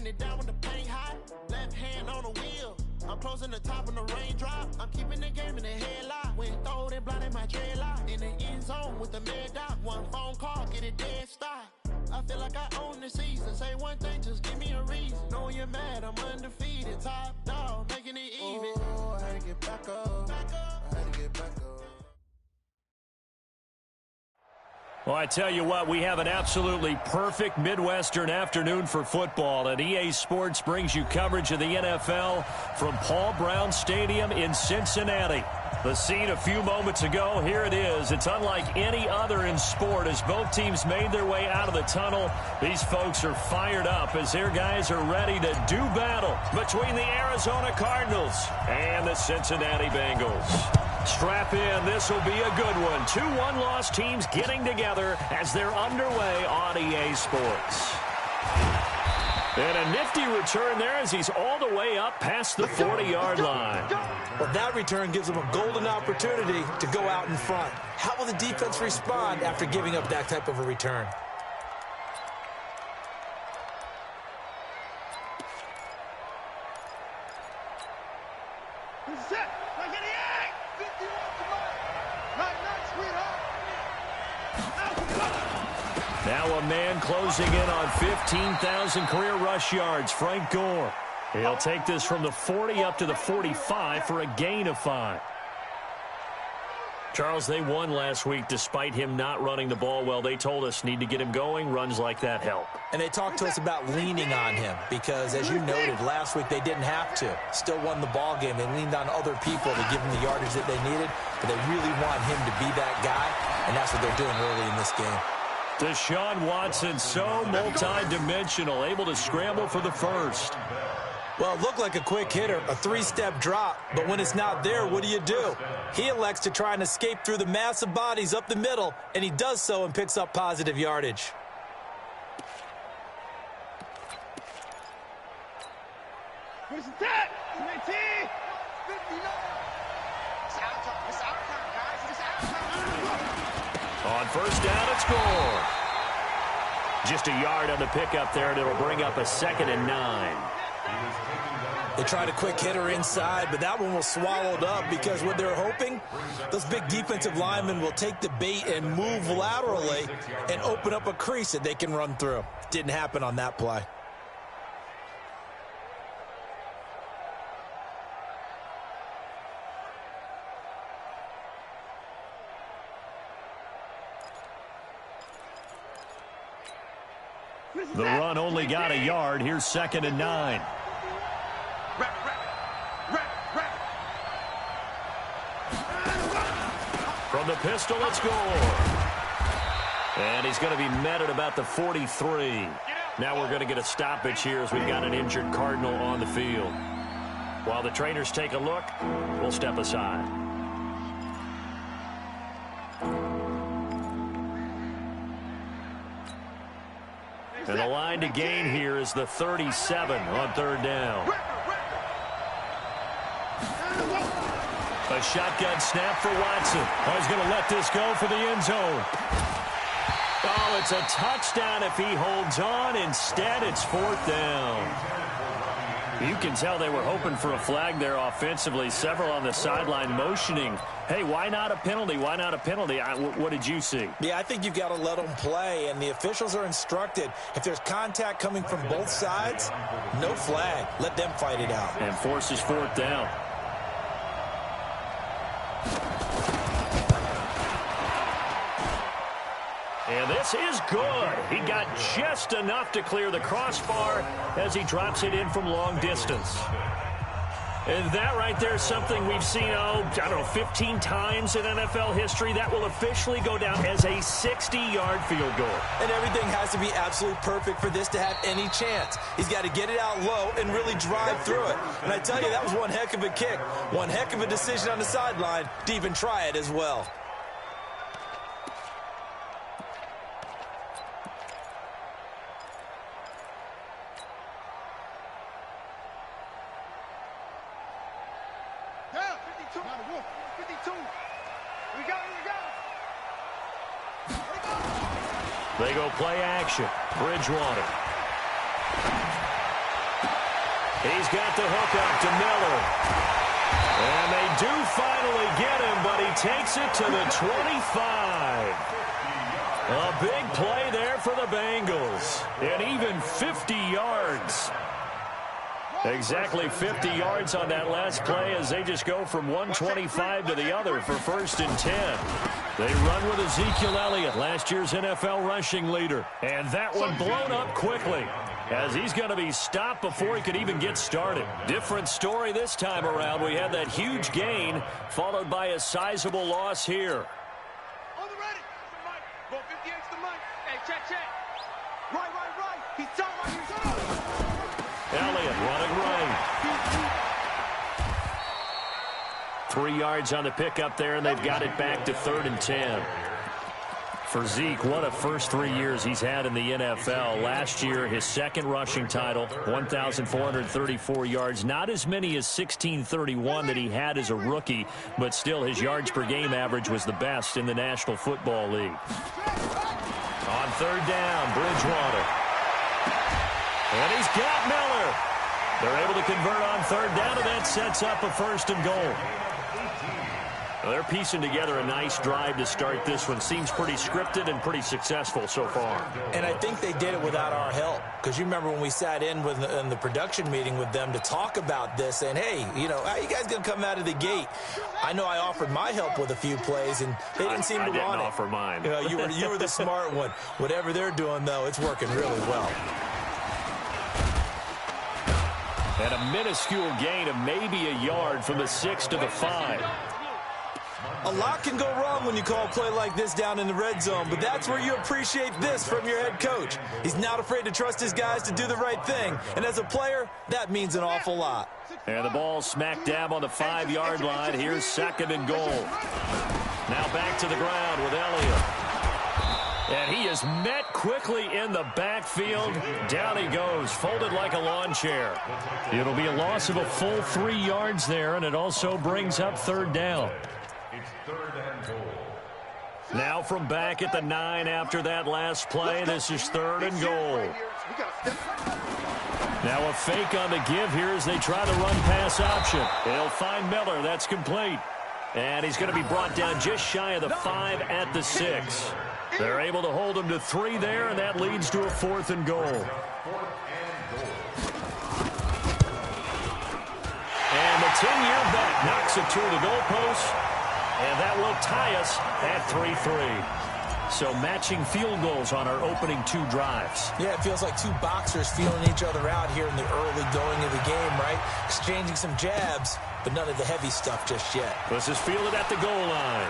Keeping it down when the paint hot. Left hand on the wheel. I'm closing the top when the raindrop. I'm keeping the game in the headlock. When throwed and blinded my dreadlock. In the end zone with the mad dot. One phone call, get it dead stop. I feel like I own the season. Say one thing, just give me a reason. Knowing you're mad, I'm undefeated. Top dog, making it even. Oh, I had to get back up. I had to get back up. Well, I tell you what, we have an absolutely perfect Midwestern afternoon for football, and EA Sports brings you coverage of the NFL from Paul Brown Stadium in Cincinnati. The scene a few moments ago, here it is. It's unlike any other in sport as both teams made their way out of the tunnel. These folks are fired up as their guys are ready to do battle between the Arizona Cardinals and the Cincinnati Bengals. Strap in, this will be a good one. Two one-loss teams getting together as they're underway on EA Sports. And a nifty return there as he's all the way up past the 40-yard line. Well, that return gives them a golden opportunity to go out in front. How will the defense respond after giving up that type of a return? Now a man closing in on 15,000 career rush yards, Frank Gore. He'll take this from the 40 up to the 45 for a gain of 5. Charles, they won last week despite him not running the ball well. They told us need to get him going. Runs like that help. And they talked to us about leaning on him because, as you noted, last week they didn't have to. Still won the ball game. They leaned on other people to give them the yardage that they needed, but they really want him to be that guy, and that's what they're doing early in this game. Deshaun Watson, so multi-dimensional, able to scramble for the first. Well, it looked like a quick hitter, a three-step drop, but when it's not there, what do? He elects to try and escape through the massive bodies up the middle, and he does so and picks up positive yardage. Where's that? On first down, it's Gore. Just a yard on the pickup there, and it'll bring up a 2nd and 9. They tried a quick hitter inside, but that one was swallowed up because what they're hoping, those big defensive linemen will take the bait and move laterally and open up a crease that they can run through. Didn't happen on that play. The run only got a yard. Here's 2nd and 9. From the pistol, it's Gore. And he's going to be met at about the 43. Now we're going to get a stoppage here as we've got an injured Cardinal on the field. While the trainers take a look, we'll step aside. And the line to gain here is the 37 on 3rd down. A shotgun snap for Watson. Oh, he's going to let this go for the end zone. Oh, it's a touchdown if he holds on. Instead, it's 4th down. You can tell they were hoping for a flag there offensively. Several on the sideline motioning. Hey, why not a penalty? Why not a penalty? What did you see? Yeah, I think you've got to let them play, and the officials are instructed. If there's contact coming from both sides, no flag. Let them fight it out. And forces 4th down. And this is good. He got just enough to clear the crossbar as he drops it in from long distance. And that right there is something we've seen, 15 times in NFL history. That will officially go down as a 60-yard field goal. And everything has to be absolutely perfect for this to have any chance. He's got to get it out low and really drive through it. And I tell you, that was one heck of a kick. One heck of a decision on the sideline to even try it as well. They go play action. Bridgewater. He's got the hook up to Miller. And they do finally get him, but he takes it to the 25. A big play there for the Bengals. And even 50 yards. Exactly 50 yards on that last play as they just go from 125 to the other for 1st and 10. They run with Ezekiel Elliott, last year's NFL rushing leader. And that one blown up quickly as he's going to be stopped before he could even get started. Different story this time around. We had that huge gain followed by a sizable loss here. On the ready. Go 58's the mic. Hey, check. Right. He's talking about you. Elliott running right. 3 yards on the pickup there, and they've got it back to 3rd and 10. For Zeke, what a first 3 years he's had in the NFL. Last year, his second rushing title, 1,434 yards. Not as many as 1,631 that he had as a rookie, but still his yards per game average was the best in the National Football League. On 3rd down, Bridgewater. And he's got Miller. They're able to convert on 3rd down, and that sets up a 1st and goal. Well, they're piecing together a nice drive to start this one. Seems pretty scripted and pretty successful so far. And I think they did it without our help. Because you remember when we sat in the production meeting with them to talk about this, and hey, you know, how you guys going to come out of the gate? I know I offered my help with a few plays, and they didn't seem to want it. I didn't offer mine. You know, you were the smart one. Whatever they're doing, though, it's working really well. And a minuscule gain of maybe a yard from the 6 to the 5. A lot can go wrong when you call a play like this down in the red zone, but that's where you appreciate this from your head coach. He's not afraid to trust his guys to do the right thing, and as a player, that means an awful lot. And the ball smack dab on the 5-yard line. Here's 2nd and goal. Now back to the ground with Elliott. And he is met quickly in the backfield. Down he goes, folded like a lawn chair. It'll be a loss of a full 3 yards there, and it also brings up 3rd down. It's 3rd and goal. Now from back at the 9 after that last play, this is 3rd and goal. Now a fake on the give here as they try the run-pass option. They'll find Miller. That's complete. And he's going to be brought down just shy of the 5 at the 6. They're able to hold him to 3 there, and that leads to a 4th and goal. And the 10-year bet knocks it to the goalpost, and that will tie us at 3-3. So matching field goals on our opening 2 drives. Yeah, it feels like 2 boxers feeling each other out here in the early going of the game, right? Exchanging some jabs, but none of the heavy stuff just yet. This is fielded at the goal line.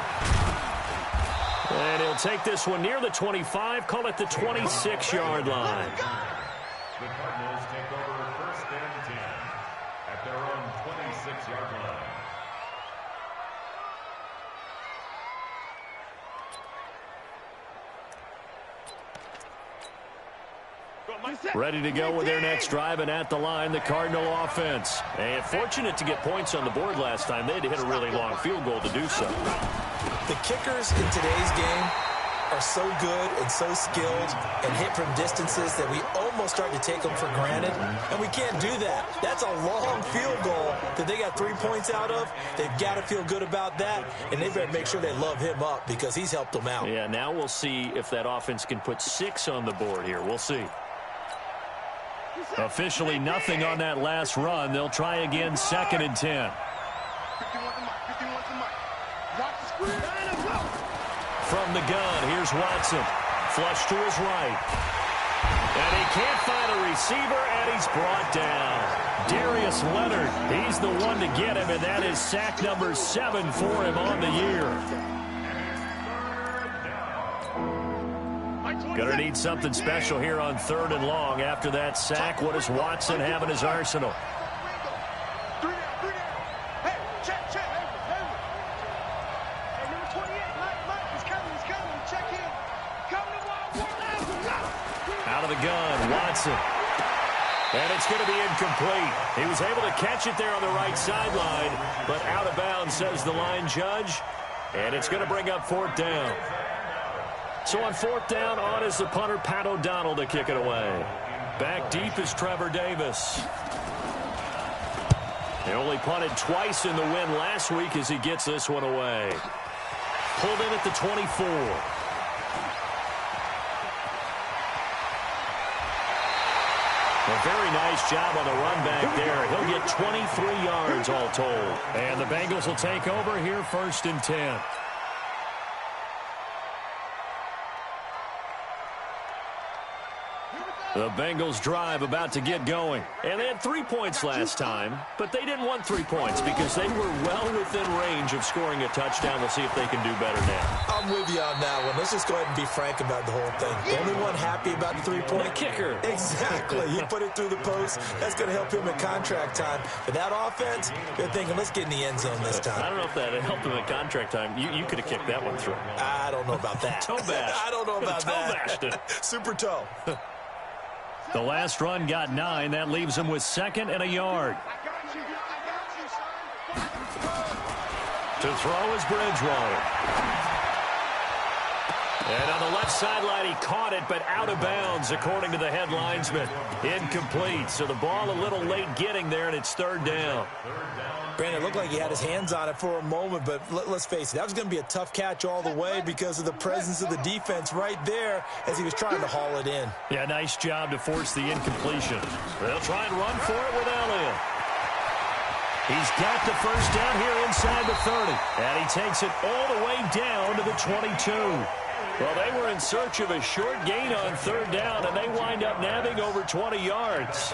And he'll take this one near the 25, call it the 26-yard line. The Cardinals take over 1st and 10 at their own 26-yard line. Ready to go with their next drive, and at the line, the Cardinal offense. And fortunate to get points on the board last time. They had to hit a really long field goal to do so. The kickers in today's game are so good and so skilled and hit from distances that we almost start to take them for granted, and we can't do that. That's a long field goal that they got 3 points out of. They've got to feel good about that, and they better make sure they love him up because he's helped them out. Yeah, now we'll see if that offense can put 6 on the board here. We'll see. Officially nothing on that last run. They'll try again, 2nd and 10. From the gun, here's Watson. Flush to his right. And he can't find a receiver, and he's brought down. Darius Leonard, he's the one to get him, and that is sack number 7 for him on the year. Going to need something special here on 3rd and long. After that sack, what does Watson have in his arsenal? Out of the gun, Watson. And it's going to be incomplete. He was able to catch it there on the right sideline, but out of bounds, says the line judge. And it's going to bring up 4th down. So on 4th down, on is the punter, Pat O'Donnell, to kick it away. Back deep is Trevor Davis. He only punted twice in the win last week as he gets this one away. Pulled in at the 24. A very nice job on the run back there. He'll get 23 yards all told. And the Bengals will take over here 1st and 10. The Bengals drive about to get going. And they had 3 points last time, but they didn't want 3 points because they were well within range of scoring a touchdown. We'll see if they can do better now. I'm with you on that one. Let's just go ahead and be frank about the whole thing. The only one happy about the 3-point? The kicker. Exactly. He put it through the post. That's going to help him in contract time. But that offense, they're thinking, let's get in the end zone this time. I don't know if that helped him in contract time. You could have kicked that one through. I don't know about that. Toe bash. I don't know about that. Toe bashed it. Super toe. The last run got 9. That leaves him with 2nd and a yard. To throw is Bridgewater. And on the left sideline, he caught it, but out of bounds, according to the head linesman. Incomplete. So the ball a little late getting there, and it's 3rd down. Brandon, it looked like he had his hands on it for a moment, but let's face it, that was going to be a tough catch all the way because of the presence of the defense right there as he was trying to haul it in. Yeah, nice job to force the incompletion. They'll try and run for it with Elliott. He's got the 1st down here inside the 30, and he takes it all the way down to the 22. Well, they were in search of a short gain on 3rd down, and they wind up nabbing over 20 yards.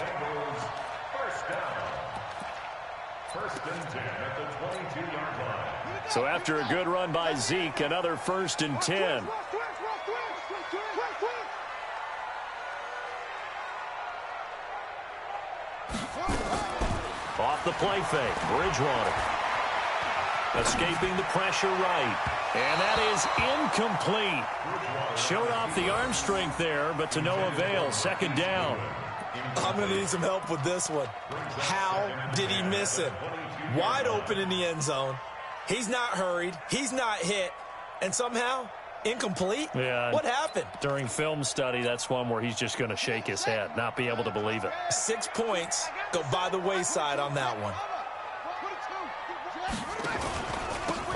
First and 10 at the 22-yard line. So after a good run by Zeke, another 1st and 10. Off the play fake, Bridgewater. Escaping the pressure right. And that is incomplete. Showed off the arm strength there, but to no avail. 2nd down. I'm going to need some help with this one. How did he miss him? Wide open in the end zone. He's not hurried. He's not hit. And somehow, incomplete? Yeah. What happened? During film study, that's one where he's just going to shake his head, not be able to believe it. 6 points go by the wayside on that one.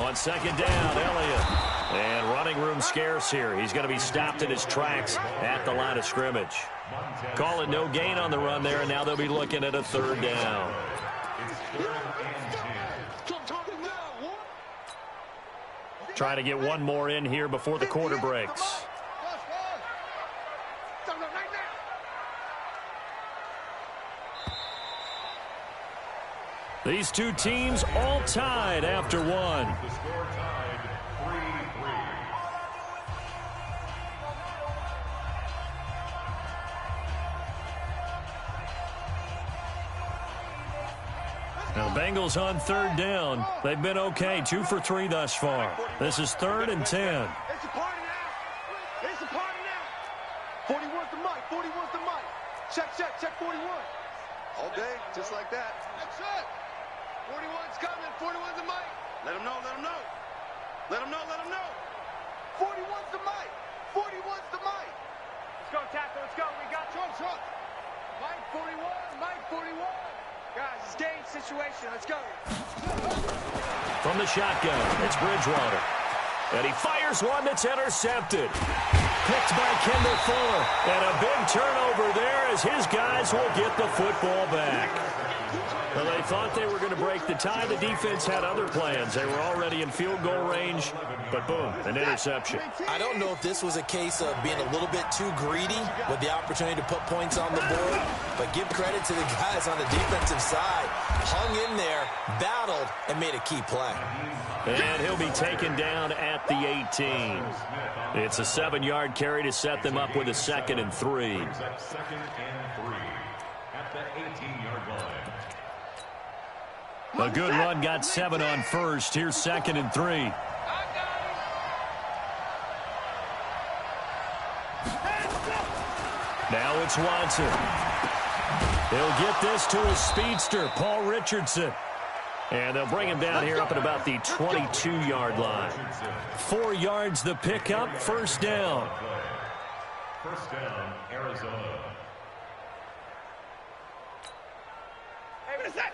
On 2nd down, Elliott. And running room scarce here. He's going to be stopped in his tracks at the line of scrimmage. Call it no gain on the run there, and now they'll be looking at a 3rd down. Trying to get one more in here before the quarter breaks. These two teams all tied after one. The score tied 3-3. Now the Bengals on 3rd down. They've been okay, 2 for 3 thus far. This is 3rd and 10. It's a party now. It's a party now. 41's the mic. 41's the mic. Check 41. All day, just like that. That's it. 41's coming. 41's the mic. Let him know. Let him know. Let him know. Let him know. 41's the mic. 41's the mic. Let's go, tackle. Let's go. We got truck. Mike 41. Mike 41. Guys, it's game situation. Let's go. From the shotgun, it's Bridgewater. And he fires one that's intercepted. Picked by Kendall Fuller. And a big turnover there as his guys will get the football back. Well, they thought they were going to break the tie. The defense had other plans. They were already in field goal range, but boom, an interception. I don't know if this was a case of being a little bit too greedy with the opportunity to put points on the board, but give credit to the guys on the defensive side. Hung in there, battled, and made a key play. And he'll be taken down at the 18. It's a 7-yard carry to set them up with a 2nd and 3. 2nd and 3 at the 18-yard line. A good run got 7 on 1st. Here's 2nd and 3. Now it's Watson. He'll get this to his speedster, Paul Richardson. And they'll bring him down here up at about the 22-yard line. 4 yards the pickup, 1st down. 1st down, Arizona. Hey, what is that?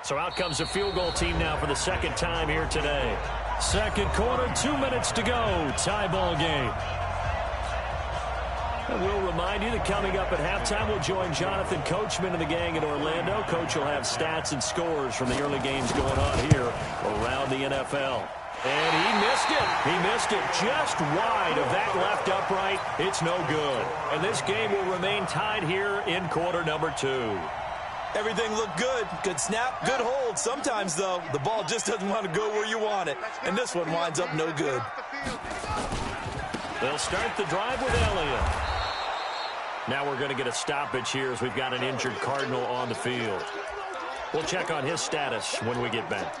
So out comes the field goal team now for the second time here today. Second quarter, 2 minutes to go. Tie ball game. And we'll remind you that coming up at halftime, we'll join Jonathan Coachman and the gang in Orlando. Coach will have stats and scores from the early games going on here around the NFL. And he missed it. He missed it just wide of that left upright. It's no good. And this game will remain tied here in quarter number 2. Everything looked good. Good snap, good hold. Sometimes, though, the ball just doesn't want to go where you want it. And this one winds up no good. They'll start the drive with Elliott. Now we're going to get a stoppage here as we've got an injured Cardinal on the field. We'll check on his status when we get back.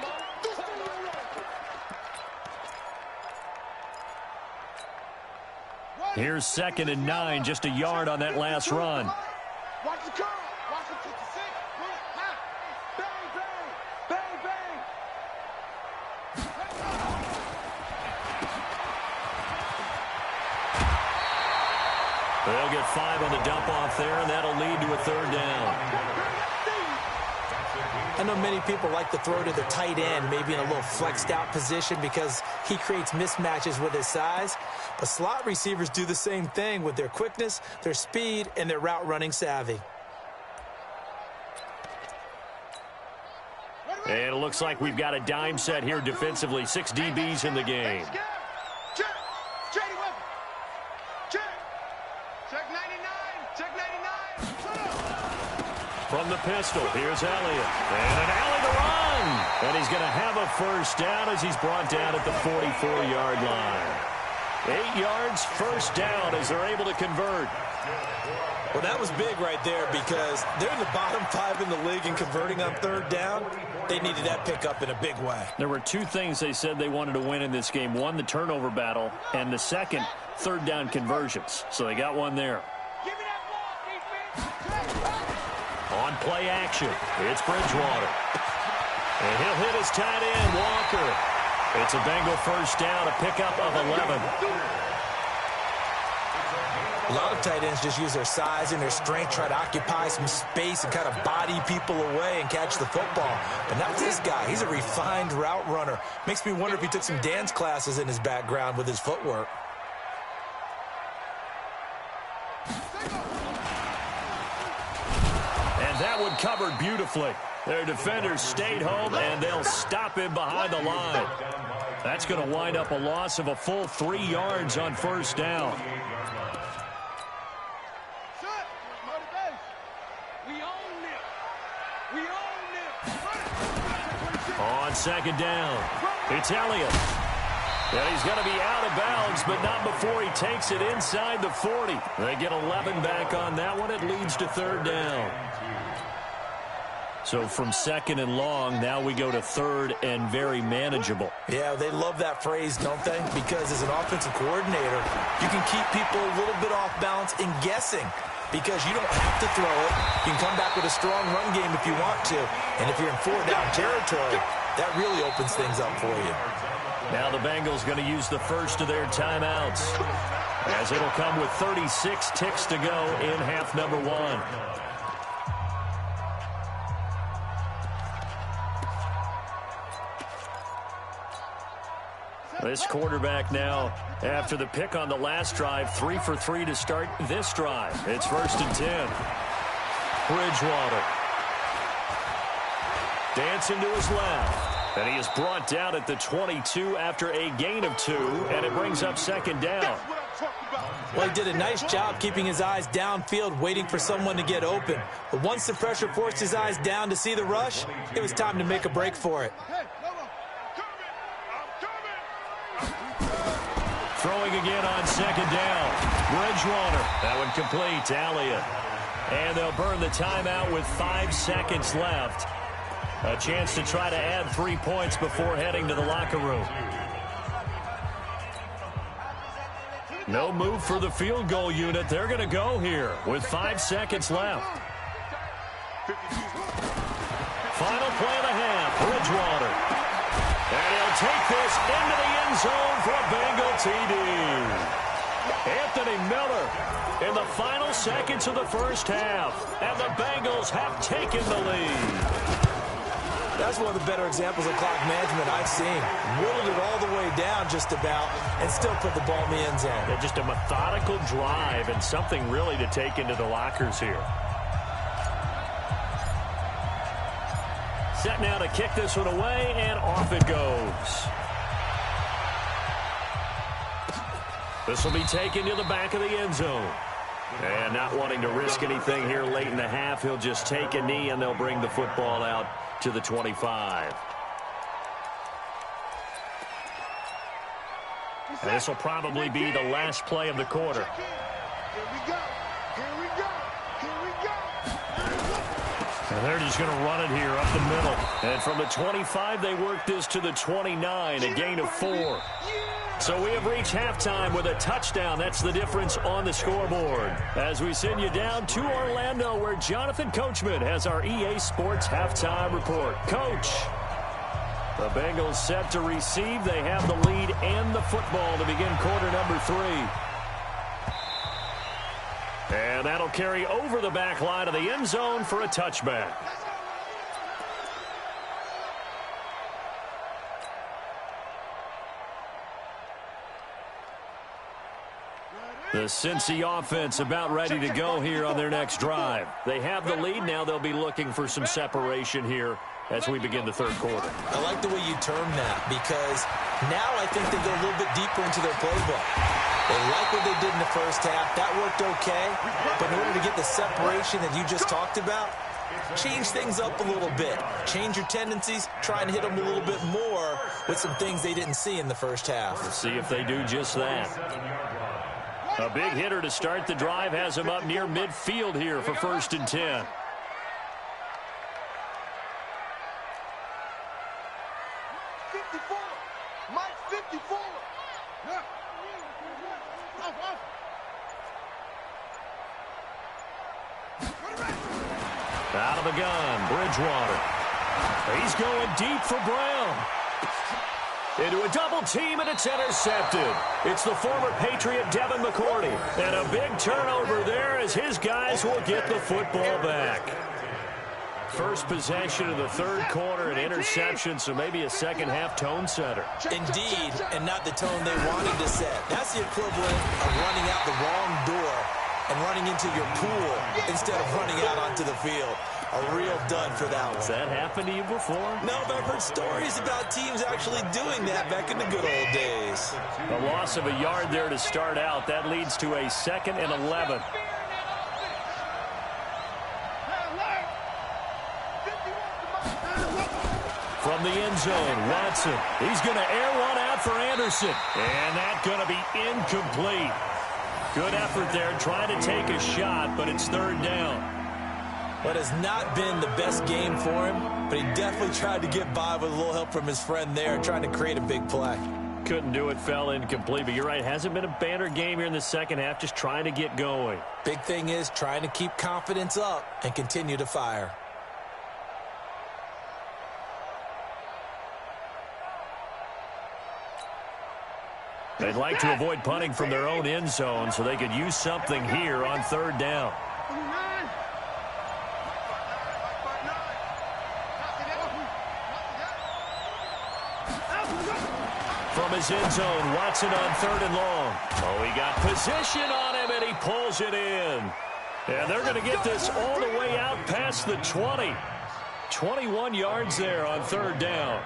Here's 2nd and 9, just a yard on that last run. Watch the curl. Watch the 56. Bang, bang. Bang, bang. They'll get 5 on the dump off there, and that'll lead to a 3rd down. I know many people like to throw to the tight end, maybe in a little flexed out position because he creates mismatches with his size. But slot receivers do the same thing with their quickness, their speed, and their route running savvy. And it looks like we've got a dime set here defensively. 6 DBs in the game. Check. Check 99. Check 99. From the pistol, here's Elliott. And an alley to run. And he's going to have a first down as he's brought down at the 44-yard line. 8 yards, first down as they're able to convert. Well, that was big right there because they're in the bottom 5 in the league in converting on 3rd down. They needed that pickup in a big way. There were 2 things they said they wanted to win in this game. One, the turnover battle, and the second, 3rd down conversions. So they got one there. Give me that ball, defense. On play action, it's Bridgewater. And he'll hit his tight end, Walker. It's a Bengal first down, a pickup of 11. A lot of tight ends just use their size and their strength, try to occupy some space and kind of body people away and catch the football. But not this guy. He's a refined route runner. Makes me wonder if he took some dance classes in his background with his footwork. And that one covered beautifully. Their defenders stayed home, and they'll stop him behind the line. That's going to wind up a loss of a full 3 yards on first down. On 2nd down, it's Elliott. And he's going to be out of bounds, but not before he takes it inside the 40. They get 11 back on that one. It leads to 3rd down. So from 2nd and long, now we go to 3rd and very manageable. Yeah, they love that phrase, don't they? Because as an offensive coordinator, you can keep people a little bit off balance and guessing. Because you don't have to throw it. You can come back with a strong run game if you want to. And if you're in 4-down territory, that really opens things up for you. Now the Bengals going to use the first of their timeouts, as it'll come with 36 ticks to go in half number 1. This quarterback now, after the pick on the last drive, 3 for 3 to start this drive. It's 1st and 10. Bridgewater. Dancing to his left. And he is brought down at the 22 after a gain of 2, and it brings up 2nd down. Well, he did a nice job keeping his eyes downfield, waiting for someone to get open. But once the pressure forced his eyes down to see the rush, it was time to make a break for it. Throwing again on 2nd down. Bridgewater. That one complete to Elliott. And they'll burn the timeout with 5 seconds left. A chance to try to add 3 points before heading to the locker room. No move for the field goal unit. They're going to go here with 5 seconds left. Final play of the half. Bridgewater. And he'll take this into the end zone for a Bengal TD. Anthony Miller in the final seconds of the first half. And the Bengals have taken the lead. That's one of the better examples of clock management I've seen. Whittled it all the way down just about and still put the ball in the end zone. Yeah, just a methodical drive and something really to take into the lockers here. Set now to kick this one away, and off it goes. This will be taken to the back of the end zone. And not wanting to risk anything here late in the half, he'll just take a knee, and they'll bring the football out to the 25. And this will probably be the last play of the quarter. Here we go. Here we go. Here we go. And they're just going to run it here up the middle. And from the 25, they work this to the 29, a gain of 4. So we have reached halftime with a touchdown. That's the difference on the scoreboard. As we send you down to Orlando, where Jonathan Coachman has our EA Sports halftime report. Coach, the Bengals set to receive. They have the lead and the football to begin quarter number 3. And that'll carry over the back line of the end zone for a touchback. The Cincy offense about ready to go here on their next drive. They have the lead. Now they'll be looking for some separation here as we begin the third quarter. I like the way you term that, because now I think they go a little bit deeper into their playbook. They like what they did in the first half. That worked okay. But in order to get the separation that you just talked about, change things up a little bit. Change your tendencies. Try and hit them a little bit more with some things they didn't see in the first half. Let's see if they do just that. A big hitter to start the drive has him up near midfield here for 1st and 10. Out of the gun, Bridgewater. He's going deep for Brown. Into a double team, and it's intercepted. It's the former Patriot Devin McCourty. And a big turnover there as his guys will get the football back. First possession of the third quarter, an interception, so maybe a second-half tone setter. Indeed, and not the tone they wanted to set. That's the equivalent of running out the wrong door and running into your pool instead of running out onto the field. A real dud for that one. Has that happened to you before? No, but I've heard stories about teams actually doing that back in the good old days. A loss of a yard there to start out. That leads to a 2nd and 11. From the end zone, Watson. He's going to air one out for Anderson. And that's going to be incomplete. Good effort there, trying to take a shot, but it's 3rd down. What has not been the best game for him, but he definitely tried to get by with a little help from his friend there, trying to create a big play. Couldn't do it, fell incomplete, but you're right, hasn't been a banner game here in the second half, just trying to get going. Big thing is trying to keep confidence up and continue to fire. They'd like to avoid punting from their own end zone so they could use something here on 3rd down. From his end zone, Watson on 3rd and long. Oh, he got position on him, and he pulls it in. And they're going to get this all the way out past the 20. 21 yards there on 3rd down.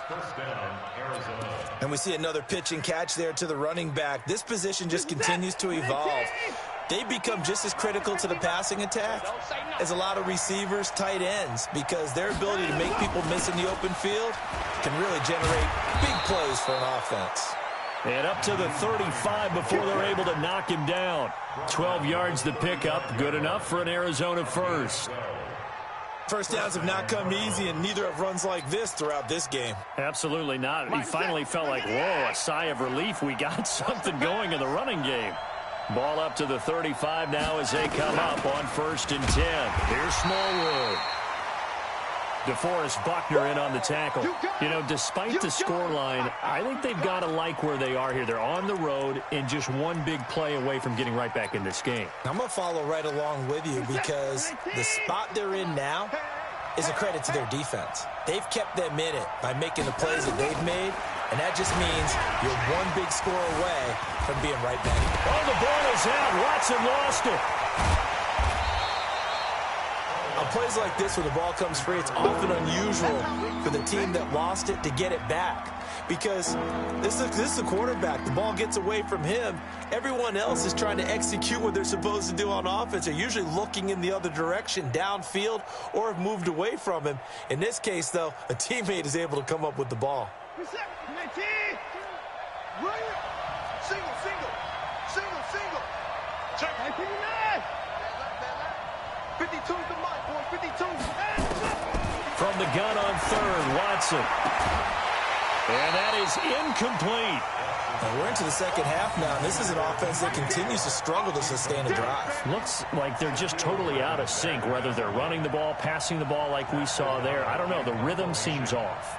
First down, Arizona. And we see another pitch and catch there to the running back. This position just continues to evolve. They become just as critical to the passing attack as a lot of receivers, tight ends, because their ability to make people miss in the open field can really generate big plays for an offense. And up to the 35 before they're able to knock him down. 12 yards to pick up, good enough for an Arizona first. First downs have not come easy, and neither have runs like this throughout this game. Absolutely not. He finally felt like, whoa, a sigh of relief. We got something going in the running game. Ball up to the 35 now as they come up on 1st and 10. Here's Smallwood. DeForest Buckner in on the tackle. You know, despite the scoreline, I think they've got to like where they are here. They're on the road and just one big play away from getting right back in this game. I'm going to follow right along with you because the spot they're in now is a credit to their defense. They've kept them in it by making the plays that they've made, and that just means you're one big score away from being right back. Oh, the ball is out. Watson lost it. On plays like this where the ball comes free, it's often unusual for the team that lost it to get it back. Because this is a quarterback. The ball gets away from him. Everyone else is trying to execute what they're supposed to do on offense. They're usually looking in the other direction, downfield, or have moved away from him. In this case, though, a teammate is able to come up with the ball. Single, single. Single, single. Check. 52's the mic, boy. 52. From the gun on third, Watson. And that is incomplete. Now we're into the second half now, and this is an offense that continues to struggle to sustain a drive. Looks like they're just totally out of sync, whether they're running the ball, passing the ball like we saw there. I don't know. The rhythm seems off.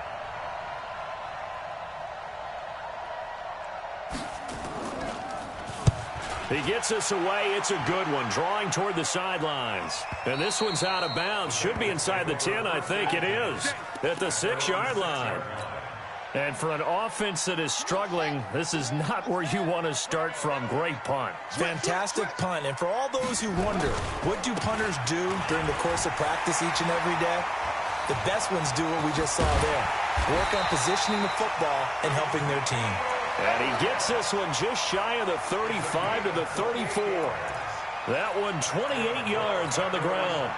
He gets us away. It's a good one, drawing toward the sidelines. And this one's out of bounds. Should be inside the 10, I think it is, at the 6-yard line. And for an offense that is struggling, this is not where you want to start from. Great punt. Fantastic punt. And for all those who wonder, what do punters do during the course of practice each and every day? The best ones do what we just saw there. Work on positioning the football and helping their team. And he gets this one just shy of the 35 to the 34. That one 28 yards on the ground.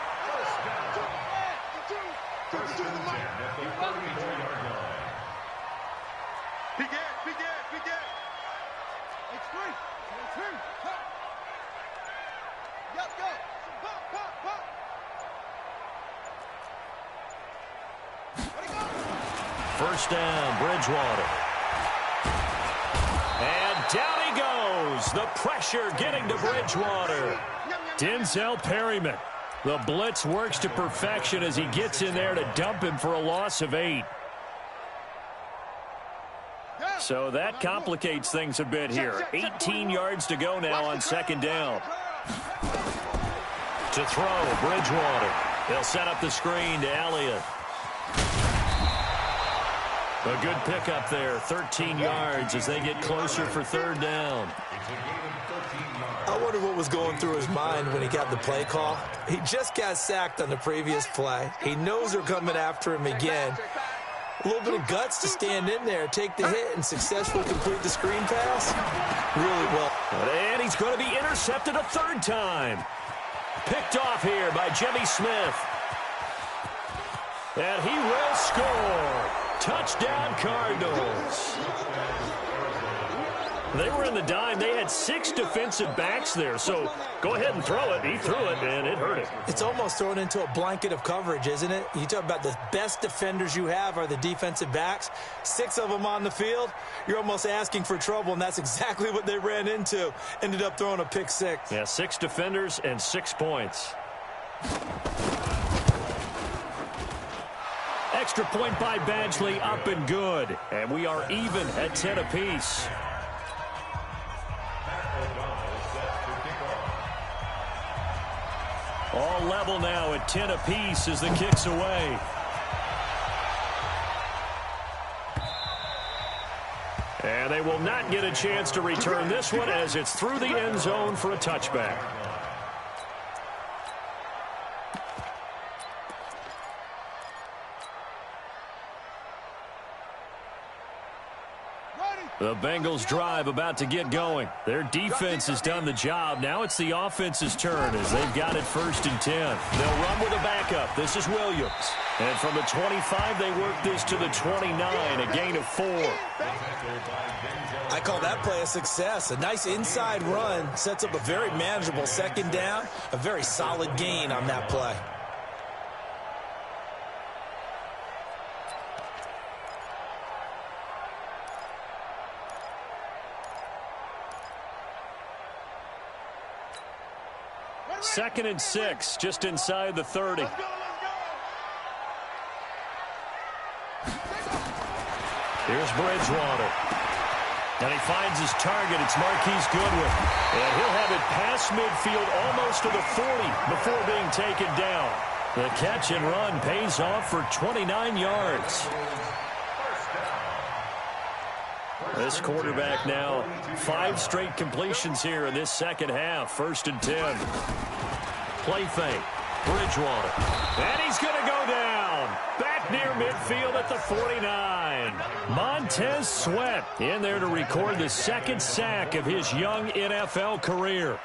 First down, Bridgewater. And down he goes. The pressure getting to Bridgewater. Denzel Perryman. The blitz works to perfection as he gets in there to dump him for a loss of 8. So that complicates things a bit here. 18 yards to go now on second down. To throw, Bridgewater. He'll set up the screen to Elliott. A good pickup there, 13 yards as they get closer for third down. I wonder what was going through his mind when he got the play call. He just got sacked on the previous play. He knows they're coming after him again. A little bit of guts to stand in there, take the hit, and successfully complete the screen pass. Really well. And he's going to be intercepted a third time. Picked off here by Jimmy Smith. And he will score. Touchdown, Cardinals. They were in the dime. They had 6 defensive backs there. So go ahead and throw it. He threw it, and it hurt him. It's almost thrown into a blanket of coverage, isn't it? You talk about the best defenders you have are the defensive backs. 6 of them on the field. You're almost asking for trouble, and that's exactly what they ran into. Ended up throwing a pick 6. Yeah, 6 defenders and 6 points. Extra point by Badgley, up and good. And we are even at 10 apiece. All level now at 10 apiece as the kick's away. And they will not get a chance to return this one as it's through the end zone for a touchback. The Bengals drive about to get going. Their defense has done the job. Now it's the offense's turn as they've got it 1st and 10. They'll run with a backup. This is Williams. And from the 25, they work this to the 29, a gain of 4. I call that play a success. A nice inside run sets up a very manageable second down. A very solid gain on that play. Second and 6, just inside the 30. Here's Bridgewater. And he finds his target. It's Marquise Goodwin. And he'll have it past midfield almost to the 40 before being taken down. The catch and run pays off for 29 yards. This quarterback now 5 straight completions here in this second half. 1st and 10. Play fake. Bridgewater. And he's going to go down. Back near midfield at the 49. Montez Sweat in there to record the 2nd sack of his young NFL career.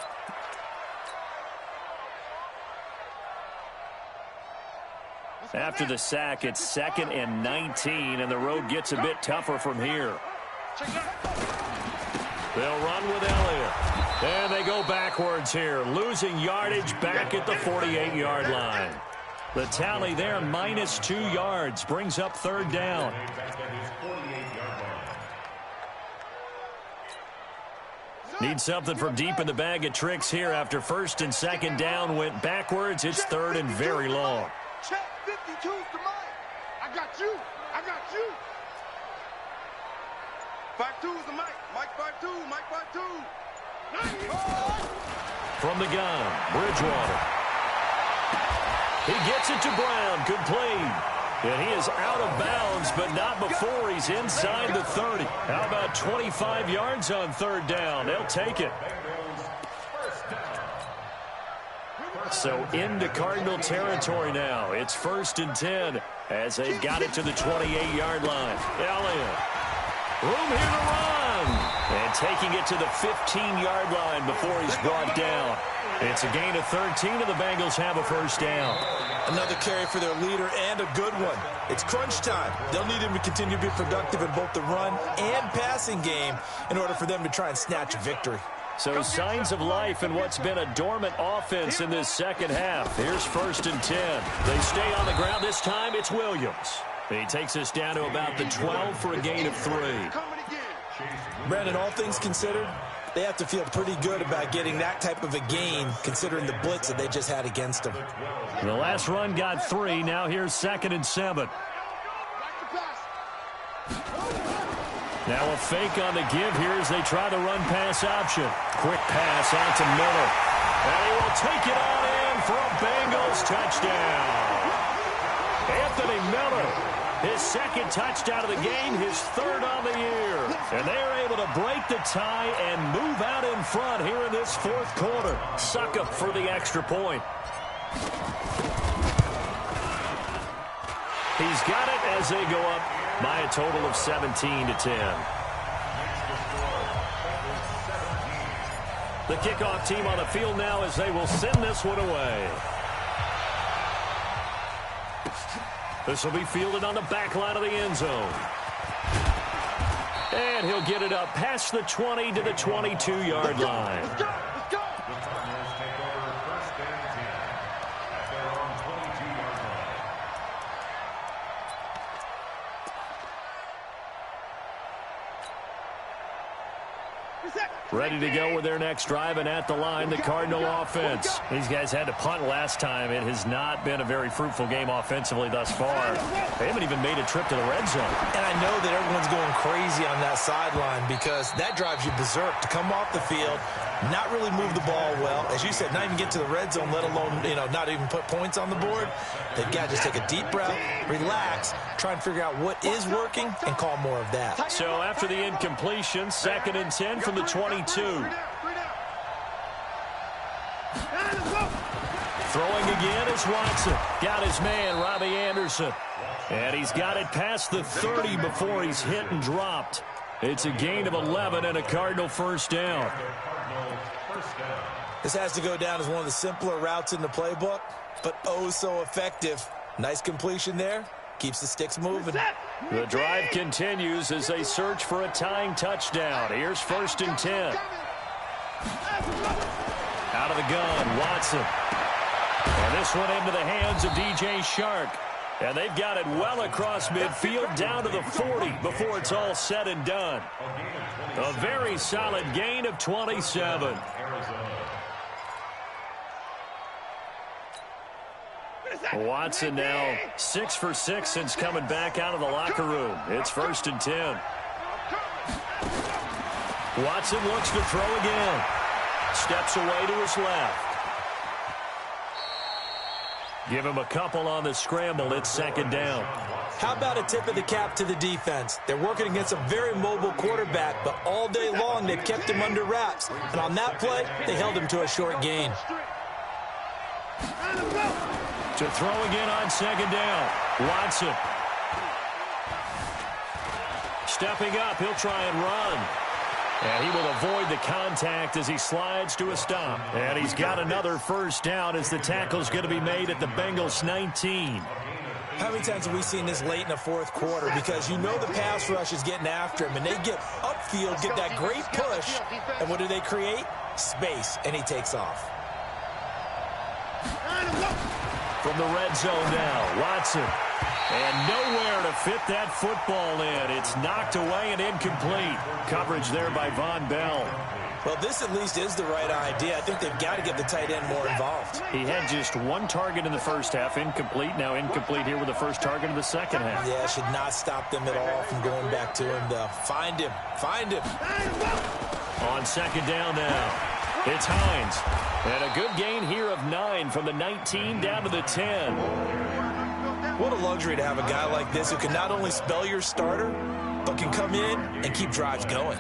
After the sack, it's 2nd and 19, and the road gets a bit tougher from here. They'll run with Elliott. And they go backwards here, losing yardage back at the 48-yard line. The tally there, -2 yards, brings up 3rd down. Need something from deep in the bag of tricks here after 1st and 2nd down went backwards. It's 3rd and very long. Check 52's to Mike. I got you. I got you. 5-2's to Mike. Mike 5-2. Mike 5-2. From the gun, Bridgewater. He gets it to Brown, complete. And he is out of bounds, but not before he's inside the 30. How about 25 yards on 3rd down? They'll take it. So into Cardinal territory now. It's 1st and 10 as they've got it to the 28-yard line. Elliott. Room here to run. And taking it to the 15-yard line before he's brought down. It's a gain of 13, and the Bengals have a 1st down. Another carry for their leader, and a good one. It's crunch time. They'll need him to continue to be productive in both the run and passing game in order for them to try and snatch a victory. So signs of life in what's been a dormant offense in this second half. Here's 1st and 10. They stay on the ground. This time it's Williams. He takes us down to about the 12 for a gain of 3. Brandon, all things considered, they have to feel pretty good about getting that type of a gain considering the blitz that they just had against them. The last run got 3. Now here's 2nd and 7. Now a fake on the give here as they try the run-pass option. Quick pass out to Miller. And he will take it on in for a Bengals touchdown. Anthony Miller, his 2nd touchdown of the game, his 3rd on the year. And they're able to break the tie and move out in front here in this 4th quarter. Suckup for the extra point. He's got it as they go up by a total of 17-10. The kickoff team on the field now as they will send this one away. This will be fielded on the back line of the end zone. And he'll get it up past the 20 to the 22-yard line. The Cardinals take over 1st and 10 at their own 22-yard line. Ready to go with their next drive, and at the line, the Cardinal offense. These guys had to punt last time. It has not been a very fruitful game offensively thus far. They haven't even made a trip to the red zone. And I know that everyone's going crazy on that sideline because that drives you berserk to come off the field, not really move the ball well. As you said, not even get to the red zone, let alone, not even put points on the board. They've got to just take a deep breath, relax, try and figure out what is working, and call more of that. So after the incompletion, 2nd and 10 from the 22. Throwing again is Watson. Got his man, Robbie Anderson. And he's got it past the 30 before he's hit and dropped. It's a gain of 11 and a Cardinal 1st down. This has to go down as one of the simpler routes in the playbook, but oh so effective. Nice completion there. Keeps the sticks moving. The drive continues as they search for a tying touchdown. Here's 1st and 10. Out of the gun, Watson. And this one into the hands of DJ Shark. And they've got it well across midfield down to the 40 before it's all said and done. A very solid gain of 27. Watson now 6 for 6 since coming back out of the locker room. It's 1st and 10. Watson looks to throw again. Steps away to his left. Give him a couple on the scramble. It's second down. How about a tip of the cap to the defense? They're working against a very mobile quarterback, but all day long they've kept him under wraps. And on that play, they held him to a short gain. To throw again on second down. Watson. Stepping up, he'll try and run. And he will avoid the contact as he slides to a stop. And he's got another first down as the tackle's going to be made at the Bengals 19. How many times have we seen this late in the fourth quarter? Because you know the pass rush is getting after him, and they get upfield, get that great push, and what do they create? Space, and he takes off. From the red zone now, Watson. And nowhere to fit that football in. It's knocked away and incomplete. Coverage there by Von Bell. Well, this at least is the right idea. I think they've got to get the tight end more involved. He had just one target in the first half, incomplete. Now incomplete here with the first target of the second half. Yeah, it should not stop them at all from going back to him, though. Find him. Find him. On second down now, it's Hines. And a good gain here of 9 from the 19 down to the 10. What a luxury to have a guy like this who can not only spell your starter, but can come in and keep drives going.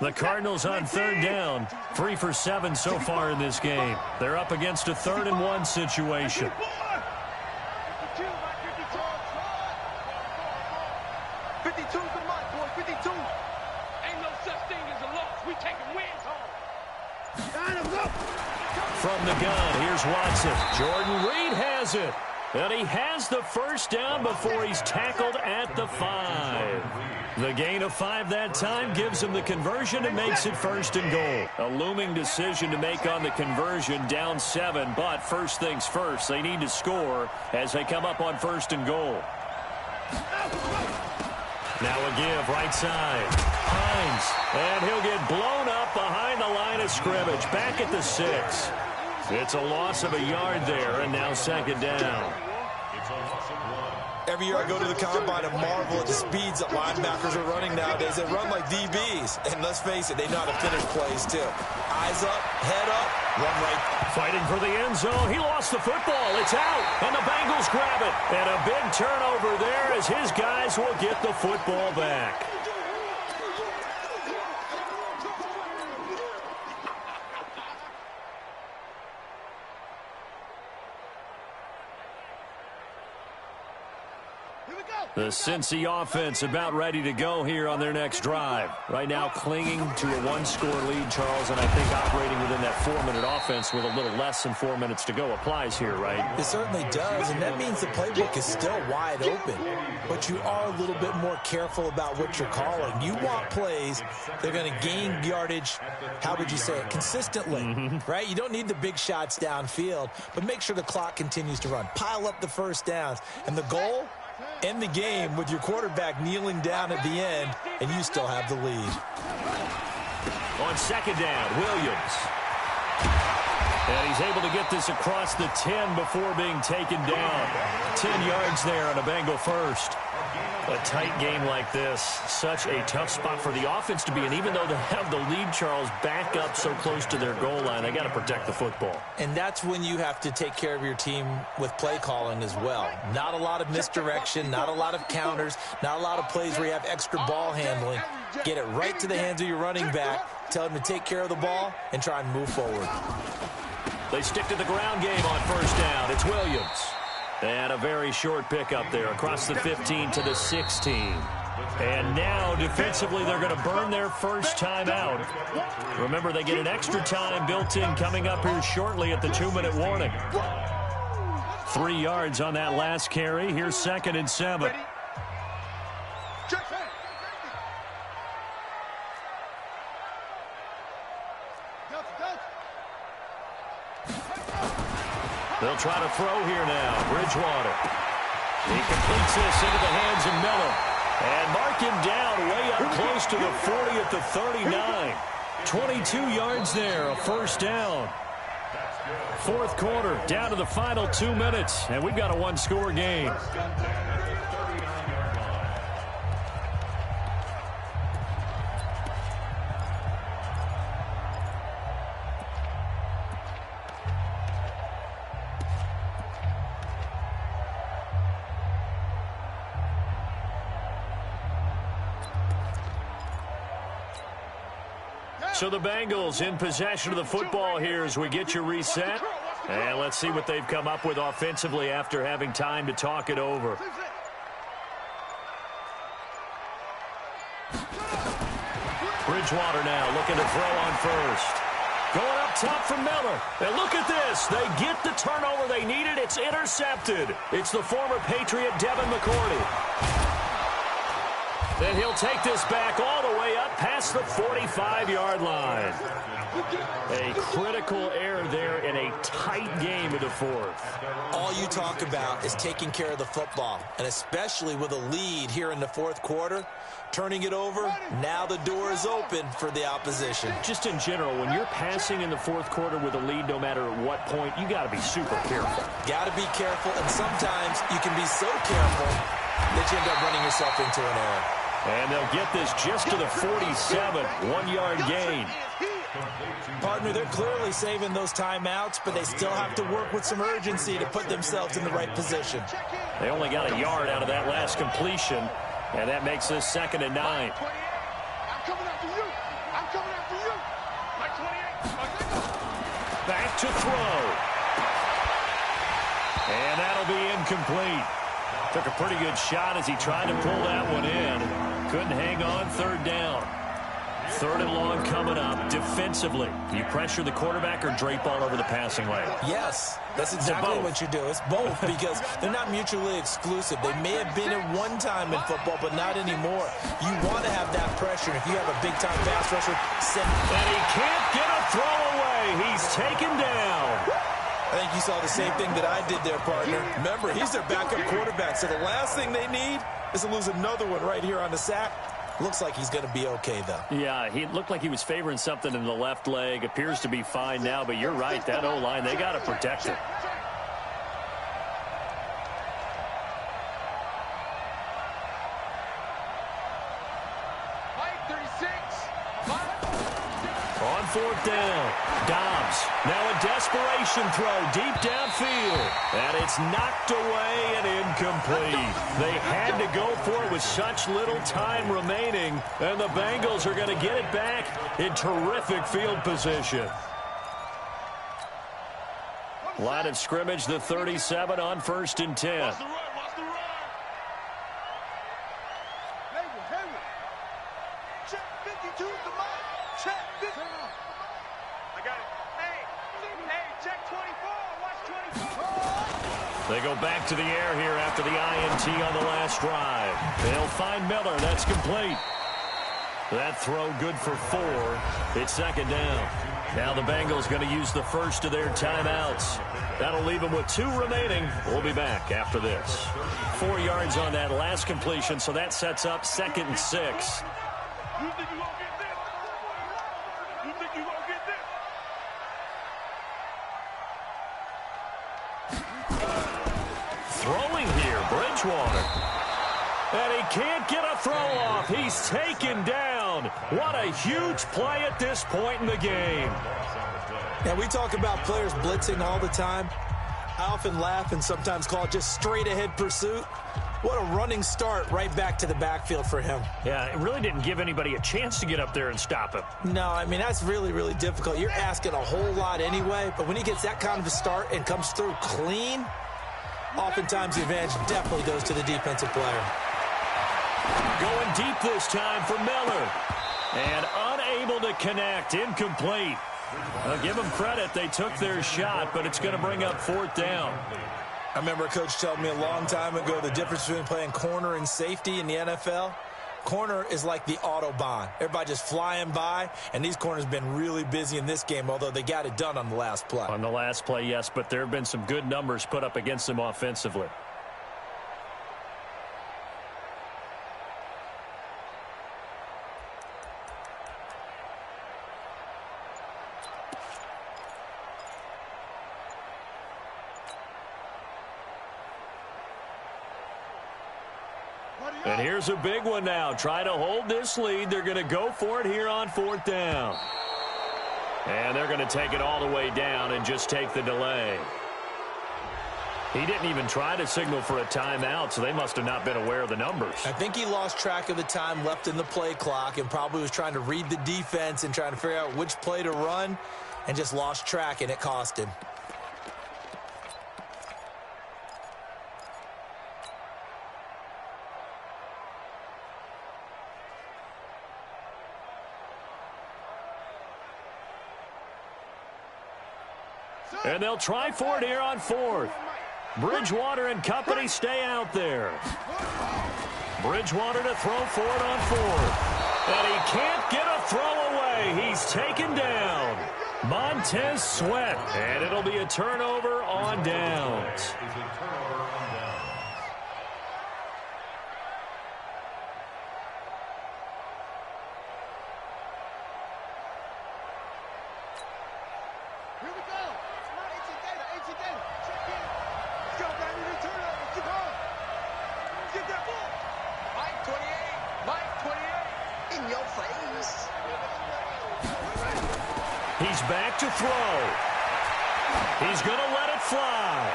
The Cardinals on third down, 3 for 7 so far in this game. They're up against a 3rd and 1 situation. 52's the mark, boy. 52. Ain't no such thing as a loss. We taking wins home. From the gun, here's Watson. Jordan Reed has it. And he has the first down before he's tackled at the 5. The gain of 5 that time gives him the conversion and makes it 1st and goal. A looming decision to make on the conversion, down 7. But first things first, they need to score as they come up on 1st and goal. Now a give, right side. Hines, and he'll get blown up behind the line of scrimmage. Back at the 6. It's a loss of a yard there, and now second down. Every year I go to the combine and marvel at the speeds that linebackers are running nowadays. They run like DBs, and let's face it, they know how to finish plays too. Eyes up, head up, run right. Fighting for the end zone. He lost the football. It's out, and the Bengals grab it. And a big turnover there as his guys will get the football back. The Cincy offense about ready to go here on their next drive. Right now clinging to a 1-score lead, Charles, and I think operating within that 4-minute offense with a little less than 4 minutes to go applies here, right? It certainly does, and that means the playbook is still wide open. But you are a little bit more careful about what you're calling. You want plays that are going to gain yardage, how would you say it, consistently, right? You don't need the big shots downfield, but make sure the clock continues to run. Pile up the first downs, and the goal? End the game with your quarterback kneeling down at the end, and you still have the lead. On second down, Williams. And he's able to get this across the 10 before being taken down. 10 yards there on a Bengal first. A tight game like this, such a tough spot for the offense to be in. Even though they have the lead, Charles, back up so close to their goal line, they got to protect the football. And that's when you have to take care of your team with play calling as well. Not a lot of misdirection, not a lot of counters, not a lot of plays where you have extra ball handling. Get it right to the hands of your running back, tell him to take care of the ball, and try and move forward. They stick to the ground game on first down. It's Williams. And a very short pickup there across the 15 to the 16. And now defensively they're going to burn their first time out. Remember, they get an extra time built in coming up here shortly at the 2-minute warning. 3 yards on that last carry. Here's 2nd and 7. They'll try to throw here now. Bridgewater. He completes this into the hands of Miller. And mark him down way up close to the 40 at the 39. 22 yards there, a first down. Fourth quarter, down to the final 2 minutes, and we've got a 1-score game. So the Bengals in possession of the football here as we get you reset. And let's see what they've come up with offensively after having time to talk it over. Bridgewater now looking to throw on first. Going up top from Miller. And look at this. They get the turnover they needed. It's intercepted. It's the former Patriot Devin McCourty. Then he'll take this back all the way up past the 45-yard line. A critical error there in a tight game of the fourth. All you talk about is taking care of the football, and especially with a lead here in the fourth quarter, turning it over, now the door is open for the opposition. Just in general, when you're passing in the fourth quarter with a lead, no matter at what point, you got to be super careful. Got to be careful, and sometimes you can be so careful that you end up running yourself into an error. And they'll get this just to the 47, 1-yard gain. Partner, they're clearly saving those timeouts, but they still have to work with some urgency to put themselves in the right position. They only got a yard out of that last completion, and that makes this 2nd and 9. I'm coming after you. I'm coming after you. My 28. Back to throw. And that'll be incomplete. Took a pretty good shot as he tried to pull that one in. Couldn't hang on, 3rd down. 3rd and long coming up. Defensively, do you pressure the quarterback or drape all over the passing lane? Yes, that's exactly what you do. It's both because they're not mutually exclusive. They may have been at one time in football, but not anymore. You want to have that pressure. If you have a big-time pass rusher, and he can't get a throw away. He's taken down. I think you saw the same thing that I did there, partner. Remember, he's their backup quarterback, so the last thing they need is to lose another one right here on the sack. Looks like he's going to be okay, though. Yeah, he looked like he was favoring something in the left leg. Appears to be fine now, but you're right. That O-line, they got to protect it. On 4th down, Dobbs. Now a desperation throw deep downfield. And it's knocked away and incomplete. They had to go for it with such little time remaining. And the Bengals are going to get it back in terrific field position. Line of scrimmage, the 37 on 1st and 10. They go back to the air here after the INT on the last drive. They'll find Miller. That's complete. That throw good for 4. It's 2nd down. Now the Bengals going to use the first of their timeouts. That'll leave them with 2 remaining. We'll be back after this. 4 yards on that last completion, so that sets up 2nd and 6. You think you're going to get this? You think you're going to get this? Throwing here, Bridgewater. And he can't get a throw off. He's taken down. What a huge play at this point in the game. Now, we talk about players blitzing all the time. I often laugh and sometimes call it just straight-ahead pursuit. What a running start right back to the backfield for him. Yeah, it really didn't give anybody a chance to get up there and stop him. No, I mean, that's really, really difficult. You're asking a whole lot anyway, but when he gets that kind of a start and comes through clean, oftentimes the advantage definitely goes to the defensive player. Going deep this time for Miller. And unable to connect. Incomplete. I'll give them credit. They took their shot, but it's going to bring up 4th down. I remember a coach told me a long time ago the difference between playing corner and safety in the NFL. Corner is like the Autobahn. Everybody just flying by, and these corners have been really busy in this game, although they got it done on the last play. On the last play, yes, but there have been some good numbers put up against them offensively. And here's a big one now. Try to hold this lead. They're going to go for it here on 4th down. And they're going to take it all the way down and just take the delay. He didn't even try to signal for a timeout, so they must have not been aware of the numbers. I think he lost track of the time left in the play clock and probably was trying to read the defense and trying to figure out which play to run and just lost track, and it cost him. And they'll try for it here on fourth. Bridgewater and company stay out there. Bridgewater to throw for it on fourth. And he can't get a throw away. He's taken down. Montez Sweat. And it'll be a turnover on downs. He's back to throw. He's going to let it fly.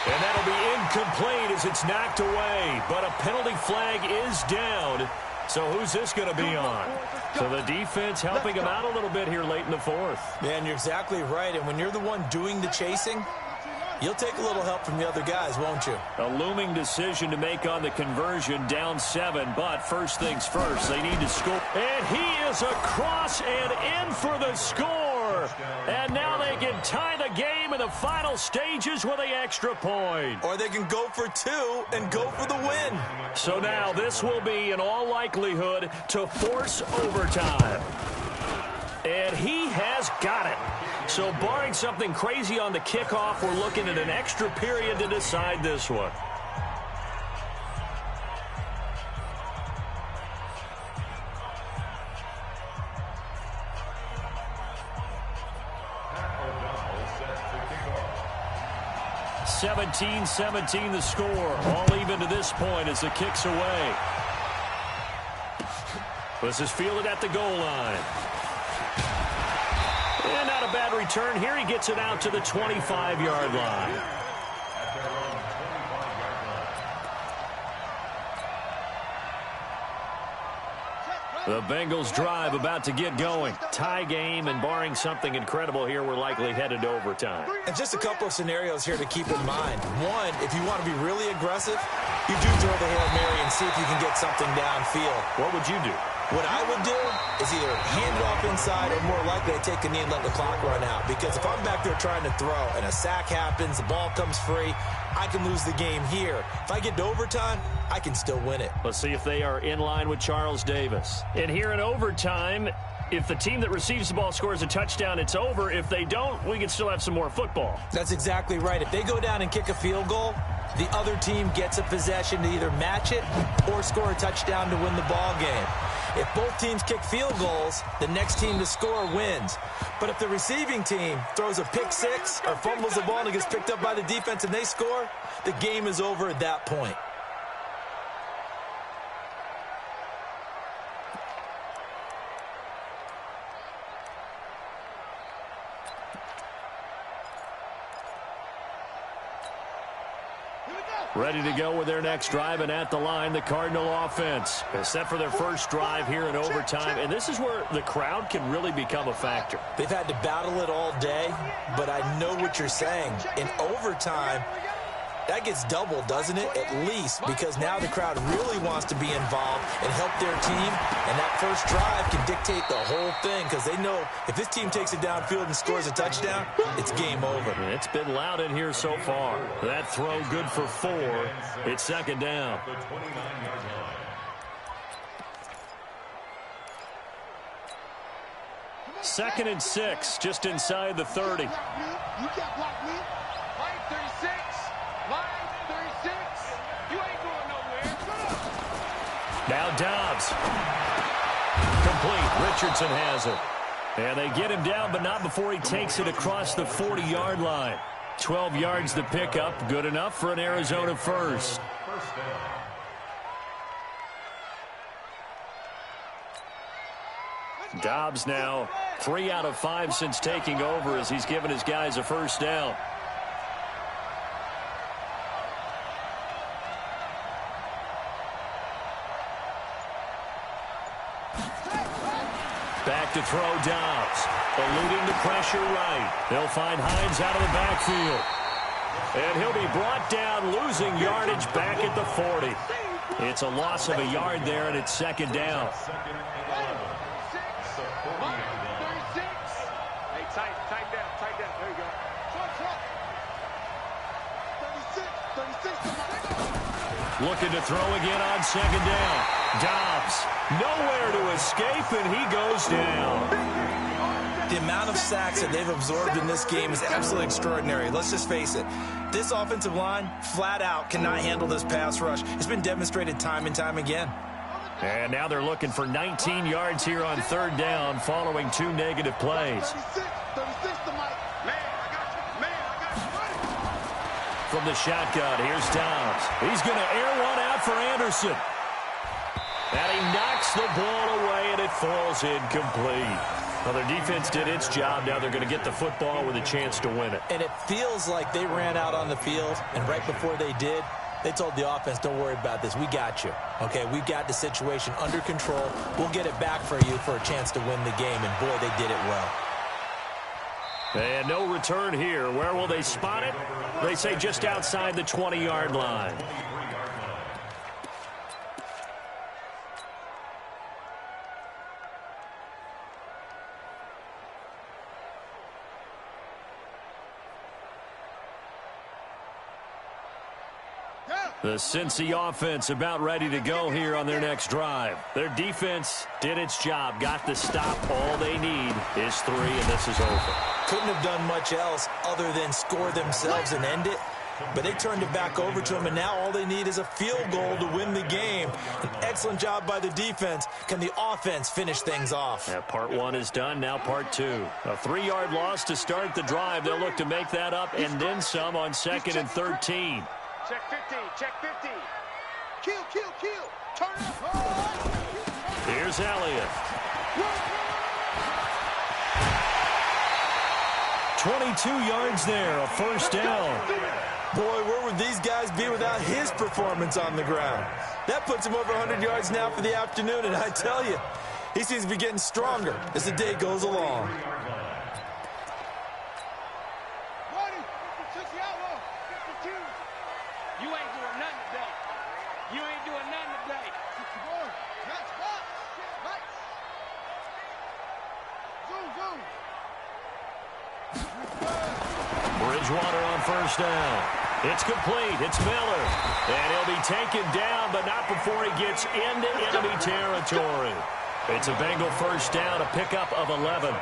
And that'll be incomplete as it's knocked away. But a penalty flag is down. So who's this going to be on? So the defense helping him out a little bit here late in the fourth. Yeah, and you're exactly right. And when you're the one doing the chasing, you'll take a little help from the other guys, won't you? A looming decision to make on the conversion, down 7. But first things first, they need to score. And he is across and in for the score. And now they can tie the game in the final stages with the extra point. Or they can go for 2 and go for the win. So now this will be, in all likelihood, to force overtime. And he has got it. So barring something crazy on the kickoff, we're looking at an extra period to decide this one. (17-17) the score. All even to this point as the kick's away. This is fielded at the goal line. And not a bad return here. He gets it out to the 25-yard line. The Bengals drive about to get going. Tie game, and barring something incredible here, we're likely headed to overtime. And just a couple of scenarios here to keep in mind. One, if you want to be really aggressive, you do throw the Hail Mary and see if you can get something downfield. What would you do? What I would do is either hand it off inside or more likely I take a knee and let the clock run out. Because if I'm back there trying to throw and a sack happens, the ball comes free, I can lose the game here. If I get to overtime, I can still win it. Let's see if they are in line with Charles Davis. And here in overtime, if the team that receives the ball scores a touchdown, it's over. If they don't, we can still have some more football. That's exactly right. If they go down and kick a field goal, the other team gets a possession to either match it or score a touchdown to win the ball game. If both teams kick field goals, the next team to score wins. But if the receiving team throws a pick six or fumbles the ball and it gets picked up by the defense and they score, the game is over at that point. Ready to go with their next drive, and at the line, the Cardinal offense. They're set for their first drive here in overtime, and this is where the crowd can really become a factor. They've had to battle it all day, but I know what you're saying. In overtime, that gets doubled, doesn't it? At least, because now the crowd really wants to be involved and help their team, and that first drive can dictate the whole thing because they know if this team takes it downfield and scores a touchdown, it's game over. It's been loud in here so far. That throw good for 4. It's second down. Second and 6, just inside the 30. You can't block me. Line 36. Line 36. You ain't going nowhere. Now Dobbs. Complete. Richardson has it. And they get him down, but not before he takes it across the 40-yard line. 12 yards the pickup. Good enough for an Arizona first. Dobbs now 3 out of 5 since taking over as he's given his guys a first down. throw, Dobbs. Eluding the pressure right. They'll find Hines out of the backfield. And he'll be brought down, losing yardage back at the 40. It's a loss of a yard there, and it's second down. Hey, tight down. There you go. 36. Looking to throw again on second down. Dobbs, nowhere to escape, and he goes down. The amount of sacks that they've absorbed in this game is absolutely extraordinary. Let's just face it. This offensive line, flat out, cannot handle this pass rush. It's been demonstrated time and time again. And now they're looking for 19 yards here on third down following 2 negative plays. 36 to Mike. Man, I got you. From the shotgun, here's Dobbs. He's going to air one out for Anderson. And he knocks the ball away, and it falls incomplete. Well, their defense did its job. Now they're going to get the football with a chance to win it. And it feels like they ran out on the field, and right before they did, they told the offense, don't worry about this. We got you. Okay, we've got the situation under control. We'll get it back for you for a chance to win the game, and boy, they did it well. And no return here. Where will they spot it? They say just outside the 20-yard line. The Cincy offense about ready to go here on their next drive. Their defense did its job, got the stop. All they need is 3, and this is over. Couldn't have done much else other than score themselves and end it. But they turned it back over to them, and now all they need is a field goal to win the game. An excellent job by the defense. Can the offense finish things off? Yeah, part 1 is done, now part 2. A 3-yard loss to start the drive. They'll look to make that up and then some on 2nd and 13. Check 50. Kill. Turn up. Here's Elliott. 22 yards there, a first down. Boy, where would these guys be without his performance on the ground? That puts him over 100 yards now for the afternoon, and I tell you, he seems to be getting stronger as the day goes along. Bridgewater on first down. It's complete. It's Miller. And he'll be taken down, but not before he gets into enemy territory. It's a Bengal first down, a pickup of 11.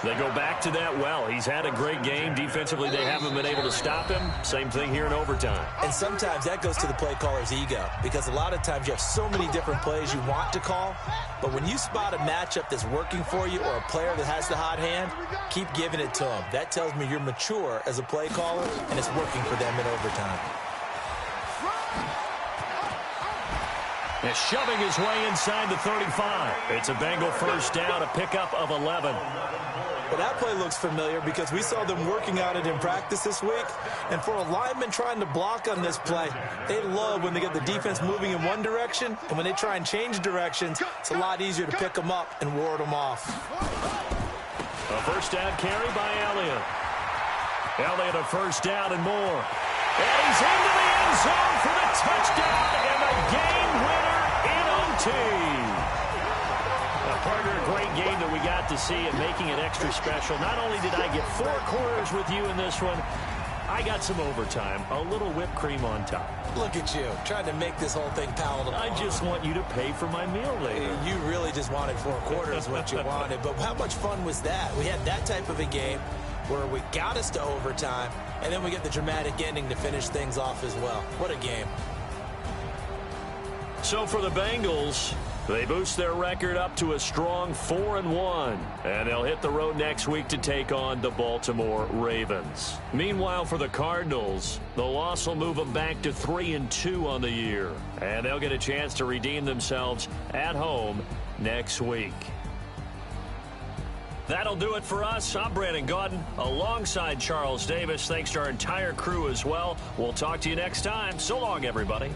They go back to that well. He's had a great game. Defensively, they haven't been able to stop him. Same thing here in overtime. And sometimes that goes to the play caller's ego, because a lot of times you have so many different plays you want to call, but when you spot a matchup that's working for you or a player that has the hot hand, keep giving it to him. That tells me you're mature as a play caller, and it's working for them in overtime. And shoving his way inside the 35. It's a Bengal first down, a pickup of 11. Well, that play looks familiar because we saw them working on it in practice this week. And for a lineman trying to block on this play, they love when they get the defense moving in one direction. And when they try and change directions, it's a lot easier to pick them up and ward them off. A first down carry by Elliott. Elliott a first down and more. And he's into the end zone for the touchdown and the game winner in OT. Partner, a great game that we got to see and making it extra special. Not only did I get 4 quarters with you in this one, I got some overtime, a little whipped cream on top. Look at you, trying to make this whole thing palatable. I just want you to pay for my meal later. You really just wanted 4 quarters what you wanted, but how much fun was that? We had that type of a game where we got us to overtime, and then we get the dramatic ending to finish things off as well. What a game. So for the Bengals, they boost their record up to a strong 4-1, and they'll hit the road next week to take on the Baltimore Ravens. Meanwhile, for the Cardinals, the loss will move them back to 3-2 on the year, and they'll get a chance to redeem themselves at home next week. That'll do it for us. I'm Brandon Gaudin alongside Charles Davis. Thanks to our entire crew as well. We'll talk to you next time. So long, everybody.